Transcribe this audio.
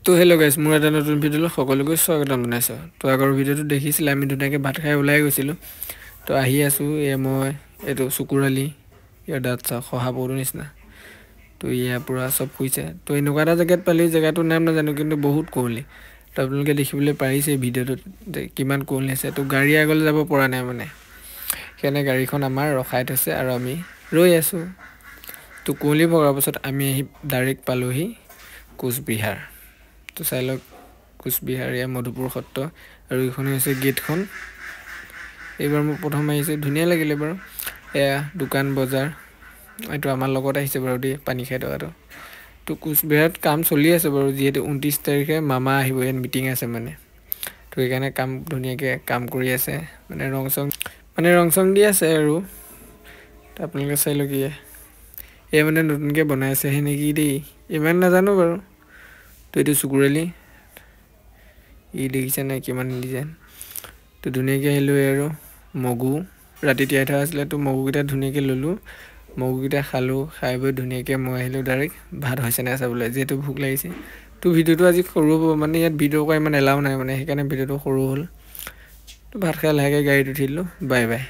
তো হেল্ল' গাইছ, মোৰ এটা নতুন ভিডিঅ'লৈ সকলোকে স্বাগতম জনাইছোঁ। তো আগৰ ভিডিঅ'টো দেখিছিলে, আমি ধুনীয়াকৈ ভাত খাই ওলাই গৈছিলোঁ। তো আহি আছোঁ, মই এইটো চকুৰালি, ইয়াৰ দাঁত চাওক শহাপহুটোৰ নিচিনা। তো ইয়াৰ পৰা চব শুইছে। তো এনেকুৱা এটা জেগাত পালি, জেগাটোৰ নাম নাজানো, কিন্তু বহুত কুঁৱলী। তো আপোনালোকে দেখিবলৈ পাৰিছে ভিডিঅ'টোত যে কিমান কুঁৱলী আছে। তো গাড়ী আগলৈ যাব পৰা নাই মানে, সেইকাৰণে গাড়ীখন আমাৰ ৰখাই থৈছে আৰু আমি ৰৈ আছোঁ। তো কুঁৱলী ভগাৰ পাছত আমি আহি ডাইৰেক্ট পালোঁহি কোচবিহাৰ। তো চাই লওক কোচবিহাৰ, এয়া মধুপুৰ সত্ৰ, আৰু এইখন হৈছে গেটখন। এইবাৰ মোক প্ৰথম আহিছে, ধুনীয়া লাগিলে বাৰু। এয়া দোকান বজাৰ, এইটো আমাৰ লগত আহিছে বাৰু দেই, পানী খাই টকাটো। তো কোচবিহাৰত কাম চলি আছে বাৰু, যিহেতু 29 তাৰিখে মামা আহিব, ইয়াত মিটিং আছে মানে। তো সেইকাৰণে কাম ধুনীয়াকৈ কাম কৰি আছে, মানে ৰং চং দি আছে আৰু। তো আপোনালোকে চাই লওক, এয়া মানে নতুনকৈ বনাই আছে সেনেকি দেই, ইমান নাজানো বাৰু। তো এইটো চকুৰালি, দেখিছে নাই কিমান ডিজাইন। তো ধুনীয়াকৈ আহিলোঁ আৰু মগু ৰাতি তিয়াই থোৱা আছিলে। তো মগুকেইটা ধুনীয়াকৈ ল'লোঁ, মগুকেইটা খালোঁ, খাই বৈ ধুনীয়াকৈ মই আহিলোঁ ডাইৰেক্ট ভাত হৈছে নাই চাবলৈ, যিহেতু ভোক লাগিছে। তো ভিডিঅ'টো আজি সৰু হ'ব, মানে ইয়াত ভিডিঅ' কৰা ইমান এলাও নাই মানে, সেইকাৰণে ভিডিঅ'টো সৰু হ'ল। তো ভাত খাই লাহেকৈ গাড়ীত উঠি দিলোঁ, বাই বাই।